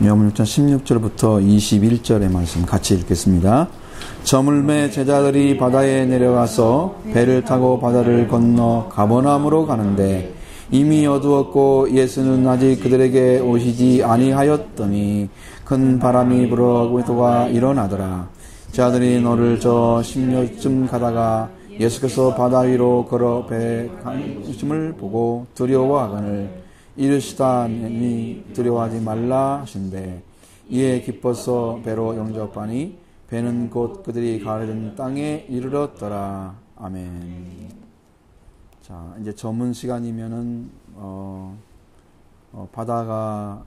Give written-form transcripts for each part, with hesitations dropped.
요한복음 6장 16절부터 21절의 말씀 같이 읽겠습니다. 저물매 제자들이 바다에 내려가서 배를 타고 바다를 건너 가버나움으로 가는데 이미 어두웠고 예수는 아직 그들에게 오시지 아니하였더니 큰 바람이 불어 고도가 일어나더라. 제자들이 너를 저 10여쯤 가다가 예수께서 바다 위로 걸어 배에 가심을 보고 두려워하거늘 이르시다니 두려워하지 말라 하신대. 이에 기뻐서 배로 영접하니 배는 곧 그들이 가려던 땅에 이르렀더라. 아멘. 자, 이제 저문 시간이면은 바다가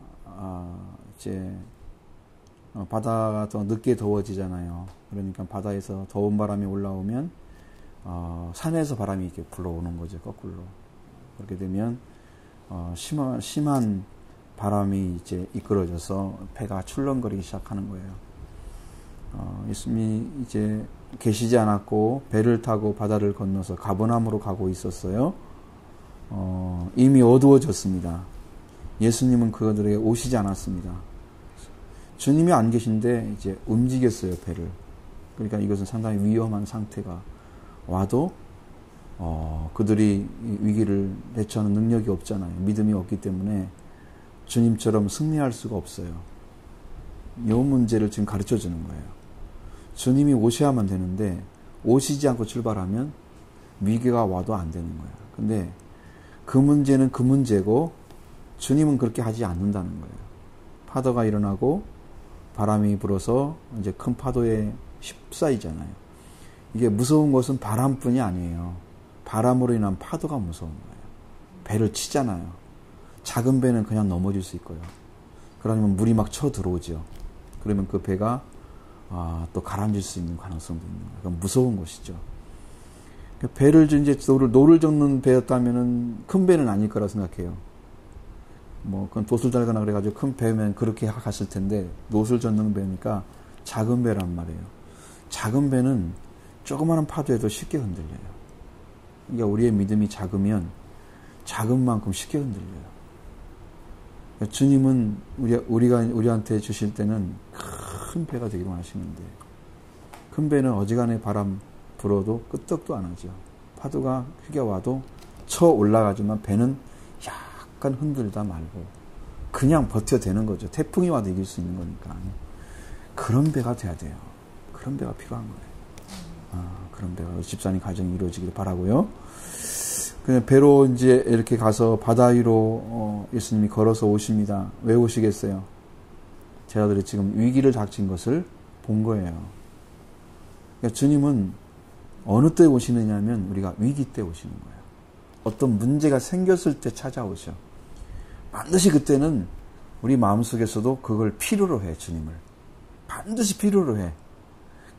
바다가 더 늦게 더워지잖아요. 그러니까 바다에서 더운 바람이 올라오면 산에서 바람이 이렇게 불어오는 거죠. 거꾸로. 그렇게 되면 심한 바람이 이제 이끌어져서 배가 출렁거리기 시작하는 거예요. 예수님이 이제 계시지 않았고 배를 타고 바다를 건너서 가버나움으로 가고 있었어요. 이미 어두워졌습니다. 예수님은 그들에게 오시지 않았습니다. 주님이 안 계신데 이제 움직였어요, 배를. 그러니까 이것은 상당히 위험한 상태가 와도 그들이 위기를 대처하는 능력이 없잖아요. 믿음이 없기 때문에 주님처럼 승리할 수가 없어요. 이 문제를 지금 가르쳐 주는 거예요. 주님이 오셔야만 되는데 오시지 않고 출발하면 위기가 와도 안 되는 거예요. 근데 그 문제는 그 문제고 주님은 그렇게 하지 않는다는 거예요. 파도가 일어나고 바람이 불어서 이제 큰 파도에 휩싸이잖아요. 이게 무서운 것은 바람뿐이 아니에요. 바람으로 인한 파도가 무서운 거예요. 배를 치잖아요. 작은 배는 그냥 넘어질 수 있고요. 그러면 물이 막 쳐 들어오죠. 그러면 그 배가 또 가라앉을 수 있는 가능성도 있는 거예요. 그건 무서운 것이죠. 배를 이제 노를 젓는 배였다면은 큰 배는 아닐 거라 생각해요. 그건 돛을 달거나 그래가지고 큰 배면 그렇게 갔을 텐데 돛을 젓는 배니까 작은 배란 말이에요. 작은 배는 조그마한 파도에도 쉽게 흔들려요. 그러니까 우리의 믿음이 작으면 작은 만큼 쉽게 흔들려요. 그러니까 주님은 우리한테 주실 때는 큰 배가 되기로 하시는데 큰 배는 어지간해 바람 불어도 끄떡도 안 하죠. 파도가 크게 와도 쳐 올라가지만 배는 약간 흔들다 말고 그냥 버텨대는 거죠. 태풍이 와도 이길 수 있는 거니까. 그런 배가 돼야 돼요. 그런 배가 필요한 거예요. 그런 배가 집사님 가정이 이루어지기를 바라고요. 그냥 배로 이제 이렇게 가서 바다 위로 예수님이 걸어서 오십니다. 왜 오시겠어요? 제자들이 지금 위기를 닥친 것을 본 거예요. 그러니까 주님은 어느 때 오시느냐면 우리가 위기 때 오시는 거예요. 어떤 문제가 생겼을 때 찾아오셔. 반드시 그때는 우리 마음속에서도 그걸 필요로 해, 주님을. 반드시 필요로 해.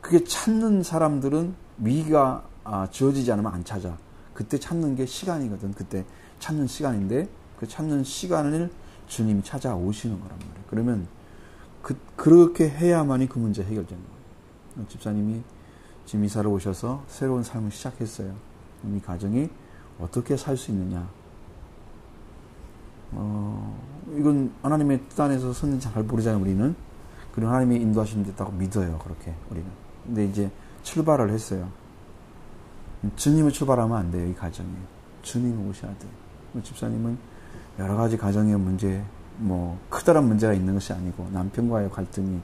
그게 찾는 사람들은 위기가 주어지지 않으면 안 찾아. 그때 찾는 게 시간이거든. 그때 찾는 시간인데 그 찾는 시간을 주님이 찾아오시는 거란 말이에요. 그러면 그렇게 해야만이 그 문제 해결되는 거예요. 집사님이 지금 이사를 오셔서 새로운 삶을 시작했어요. 이 가정이 어떻게 살 수 있느냐. 이건 하나님의 뜻 안에서 섰는지 잘 모르잖아요, 우리는. 그리고 하나님이 인도하시면 됐다고 믿어요, 그렇게, 우리는. 근데 이제 출발을 했어요. 주님을 출발하면 안 돼요, 이 가정에. 주님이 오셔야 돼요. 집사님은 여러 가지 가정의 문제, 크다란 문제가 있는 것이 아니고, 남편과의 갈등이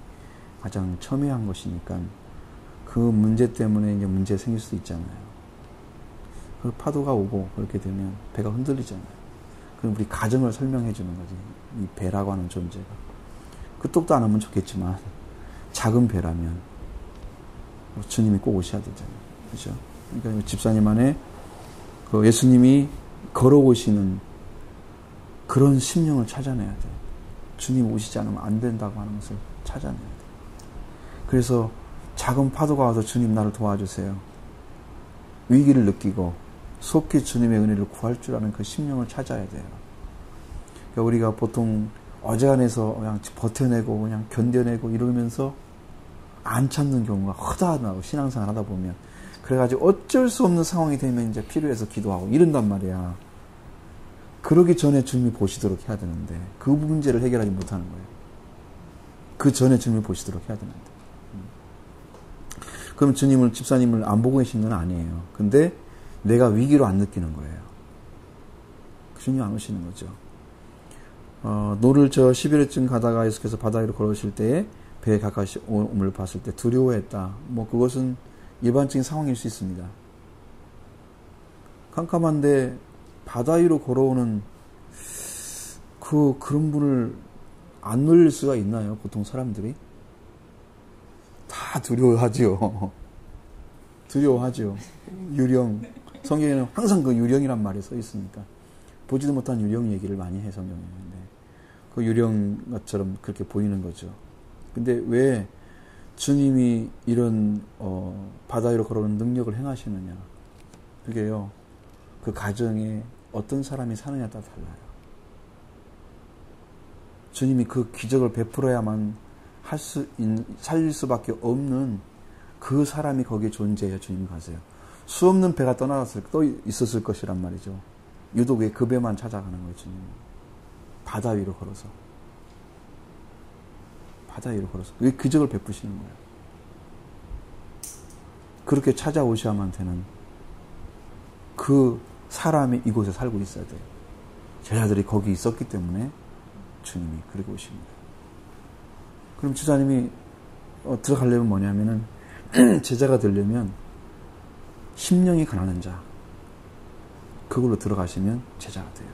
가장 첨예한 것이니까, 그 문제 때문에 이제 문제 생길 수도 있잖아요. 그 파도가 오고, 그렇게 되면 배가 흔들리잖아요. 그럼 우리 가정을 설명해 주는 거지. 이 배라고 하는 존재가. 끄떡도 안 하면 좋겠지만, 작은 배라면, 주님이 꼭 오셔야 되잖아요. 그죠? 그러니까 집사님 안에 그 예수님이 걸어오시는 그런 심령을 찾아내야 돼요. 주님 오시지 않으면 안 된다고 하는 것을 찾아내야 돼요. 그래서 작은 파도가 와도 주님 나를 도와주세요. 위기를 느끼고 속히 주님의 은혜를 구할 줄 아는 그 심령을 찾아야 돼요. 그러니까 우리가 보통 어지간해서 그냥 버텨내고 그냥 견뎌내고 이러면서 안 찾는 경우가 허다하고 신앙생활 하다 보면 그래가지고 어쩔 수 없는 상황이 되면 이제 필요해서 기도하고 이런단 말이야. 그러기 전에 주님이 보시도록 해야 되는데 그 문제를 해결하지 못하는 거예요. 그 전에 주님을 보시도록 해야 됩니다. 그럼 주님을, 집사님을 안 보고 계신 건 아니에요. 근데 내가 위기로 안 느끼는 거예요. 주님 안 오시는 거죠. 노를 저 11회쯤 가다가 예수께서 바다 위로 걸어오실 때에 배에 가까이 오므를 봤을 때 두려워했다. 뭐 그것은 일반적인 상황일 수 있습니다. 깜깜한데 바다 위로 걸어오는 그런 분을 안 놀릴 수가 있나요? 보통 사람들이 다 두려워하지요. 두려워하죠. 유령. 성경에는 항상 그 유령이란 말이 써 있으니까 보지도 못한 유령 얘기를 많이 해 성경에는. 그 유령처럼 그렇게 보이는 거죠. 근데 왜 주님이 이런 바다 위로 걸어오는 능력을 행하시느냐? 그게요. 그 가정에 어떤 사람이 사느냐에 따라 달라요. 주님이 그 기적을 베풀어야만 살릴 수밖에 없는 그 사람이 거기에 존재해야 주님이 가세요. 수 없는 배가 또 있었을 것이란 말이죠. 유독 왜 그 배만 찾아가는 거예요, 주님. 바다 위로 걸어서. 바다 위로 걸어서. 왜 기적을 베푸시는 거예요? 그렇게 찾아오셔야만 되는 그 사람이 이곳에 살고 있어야 돼요. 제자들이 거기 있었기 때문에 주님이 그리고 오십니다. 그럼 제자님이 들어가려면 뭐냐면은 제자가 되려면 심령이 가난한 자 그걸로 들어가시면 제자가 돼요.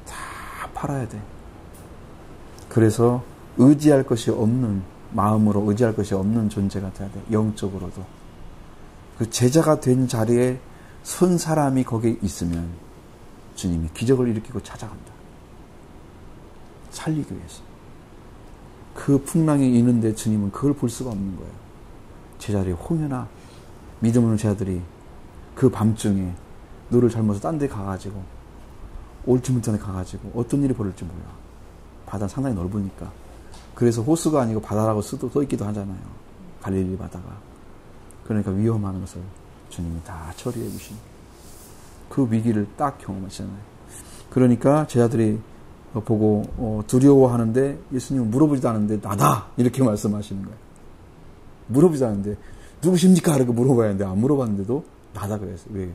다 팔아야 돼. 그래서 의지할 것이 없는 마음으로 의지할 것이 없는 존재가 돼야 돼. 영적으로도. 그 제자가 된 자리에 선 사람이 거기에 있으면 주님이 기적을 일으키고 찾아간다. 살리기 위해서. 그 풍랑이 있는데 주님은 그걸 볼 수가 없는 거예요. 제자들이 홍해나 믿음 없는 제자들이 그 밤중에 노를 잘못해서 딴 데 가가지고 올지문전에 가가지고 어떤 일이 벌어질지 몰라. 바다는 상당히 넓으니까. 그래서 호수가 아니고 바다라고 써 있기도 하잖아요. 갈릴리 바다가. 그러니까 위험한 것을 주님이 다 처리해 주신 그 위기를 딱 경험하시잖아요. 그러니까 제자들이 보고 두려워하는데 예수님은 물어보지도 않는데 나다 이렇게 말씀하시는 거예요. 물어보지도 않는데 누구십니까? 이렇게 물어봐야 하는데 안 물어봤는데도 나다 그랬어요. 왜?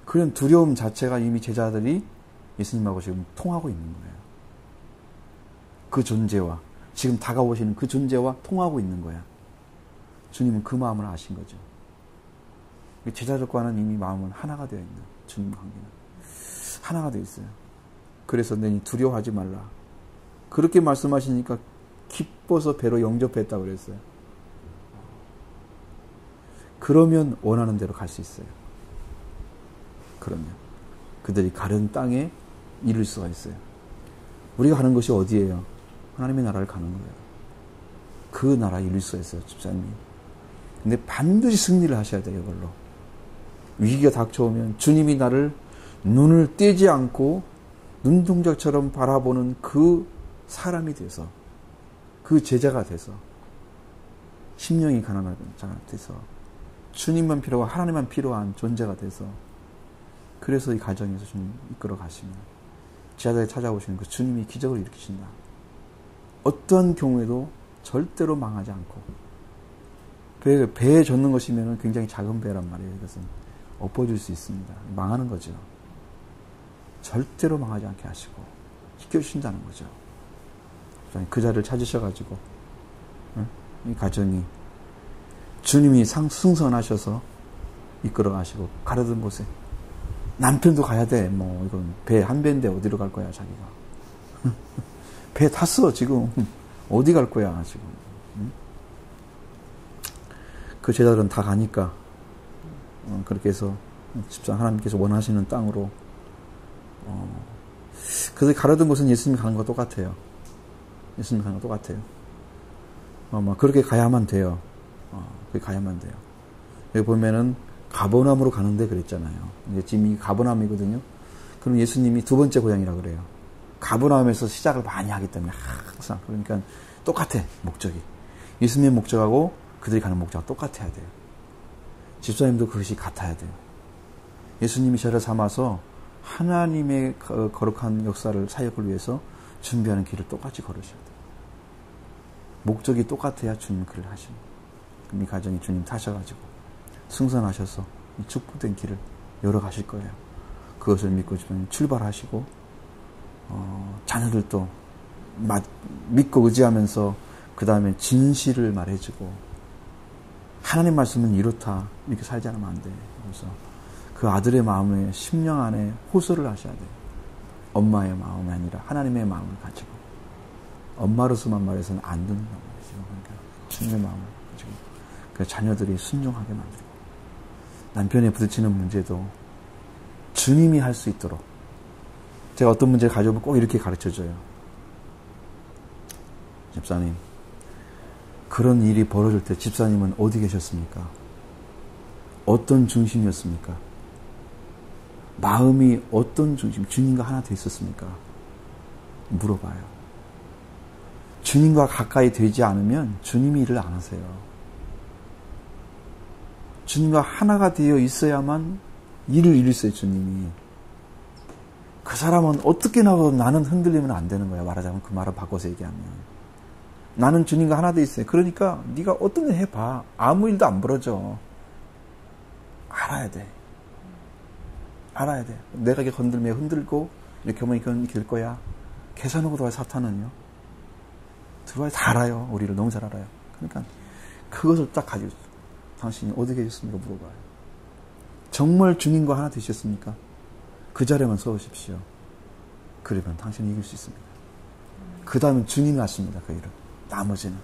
그런 두려움 자체가 이미 제자들이 예수님하고 지금 통하고 있는 거예요. 그 존재와 지금 다가오시는 그 존재와 통하고 있는 거야. 주님은 그 마음을 아신 거죠. 제자들과는 이미 마음은 하나가 되어 있는 주님 관계는 하나가 되어 있어요. 그래서 너희 두려워하지 말라. 그렇게 말씀하시니까 기뻐서 배로 영접했다고 그랬어요. 그러면 원하는 대로 갈 수 있어요. 그러면 그들이 가는 땅에 이룰 수가 있어요. 우리가 가는 것이 어디예요? 하나님의 나라를 가는 거예요. 그 나라에 이룰 수가 있어요, 집사님. 근데 반드시 승리를 하셔야 돼요, 이걸로. 위기가 닥쳐오면 주님이 나를 눈을 떼지 않고 눈동자처럼 바라보는 그 사람이 돼서, 그 제자가 돼서, 심령이 가난한 자가 돼서, 주님만 필요하고 하나님만 필요한 존재가 돼서, 그래서 이 가정에서 좀 이끌어 가시면, 제자들이 찾아오시는 그 주님이 기적을 일으키신다. 어떤 경우에도 절대로 망하지 않고, 배에 젖는 것이면 굉장히 작은 배란 말이에요. 이것은 엎어질 수 있습니다. 망하는 거죠. 절대로 망하지 않게 하시고 지켜주신다는 거죠. 그 자리를 찾으셔가지고 이 가정이 주님이 승선하셔서 이끌어가시고 가려던 곳에 남편도 가야 돼. 뭐 이건 배 한 배인데 어디로 갈 거야 자기가. 배 탔어 지금. 어디 갈 거야 지금. 그 제자들은 다 가니까 그렇게 해서 집사 하나님께서 원하시는 땅으로 그래서 가려던 곳은 예수님이 가는 거 똑같아요. 예수님이 가는 거 똑같아요. 그렇게 가야만 돼요. 그렇게 가야만 돼요. 여기 보면은 가버나움으로 가는데 그랬잖아요. 이제 지금 이 가버나움이거든요. 그럼 예수님이 두 번째 고향이라고 그래요. 가버나움에서 시작을 많이 하기 때문에 항상 그러니까 똑같아 목적이. 예수님의 목적하고 그들이 가는 목적과 똑같아야 돼요. 집사님도 그것이 같아야 돼요. 예수님이 저를 삼아서 하나님의 거룩한 역사를 사역을 위해서 준비하는 길을 똑같이 걸으셔야 돼요. 목적이 똑같아야 주님 그를 하십니다. 그럼 이 가정이 주님 타셔가지고 승선하셔서 이 축복된 길을 열어가실 거예요. 그것을 믿고 주님 출발하시고 자녀들도 믿고 의지하면서 그 다음에 진실을 말해주고 하나님 말씀은 이렇다 이렇게 살지 않으면 안 돼. 그래서 그 아들의 마음에 심령 안에 호소를 하셔야 돼요. 엄마의 마음이 아니라 하나님의 마음을 가지고 엄마로서만 말해서는 안 된다는 말이죠. 그러니까 주님의 마음을 가지고 그 자녀들이 순종하게 만들고 남편에 부딪히는 문제도 주님이 할 수 있도록 제가 어떤 문제를 가져오면 꼭 이렇게 가르쳐줘요. 집사님, 그런 일이 벌어질 때 집사님은 어디 계셨습니까? 어떤 중심이었습니까? 마음이 어떤 중심, 주님과 하나 돼 있었습니까? 물어봐요. 주님과 가까이 되지 않으면 주님이 일을 안 하세요. 주님과 하나가 되어 있어야만 일을 이룰 수 있어요, 주님이. 그 사람은 어떻게 나와도 나는 흔들리면 안 되는 거야. 말하자면 그 말을 바꿔서 얘기하면. 나는 주님과 하나 되어 있어요. 그러니까 네가 어떤 일 해봐. 아무 일도 안 벌어져. 알아야 돼. 알아야 돼. 내가 이렇게 건들면 흔들고 이렇게 하면 이건 될 거야. 계산하고 들어와요. 사탄은요. 들어와요. 다 알아요. 우리를 너무 잘 알아요. 그러니까 그것을 딱 가지고 당신이 어디 계셨습니까? 물어봐요. 정말 주님과 하나 되셨습니까? 그 자리만 서우십시오. 그러면 당신이 이길 수 있습니다. 그 다음에 주님이 하십니다. 그 일을. 나머지는.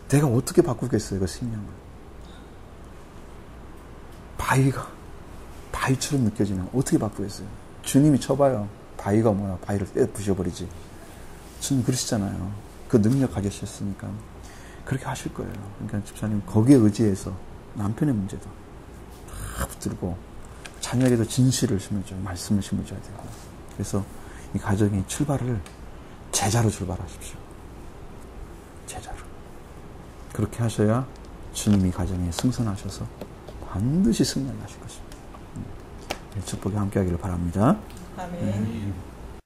내가 어떻게 바꾸겠어요? 그 신령을. 바위처럼 느껴지면 어떻게 바꾸겠어요? 주님이 쳐봐요. 바위가 뭐야? 바위를 부셔버리지. 주님 그러시잖아요. 그 능력 가지셨으니까. 그렇게 하실 거예요. 그러니까 집사님 거기에 의지해서 남편의 문제도 다 붙들고 자녀에게도 진실을 심어줘요. 말씀을 심어줘야 되고. 그래서 이 가정의 출발을 제자로 출발하십시오. 제자로. 그렇게 하셔야 주님이 가정에 승선하셔서 반드시 승리하실 것입니다. 축복이 함께하기를 바랍니다. 아멘.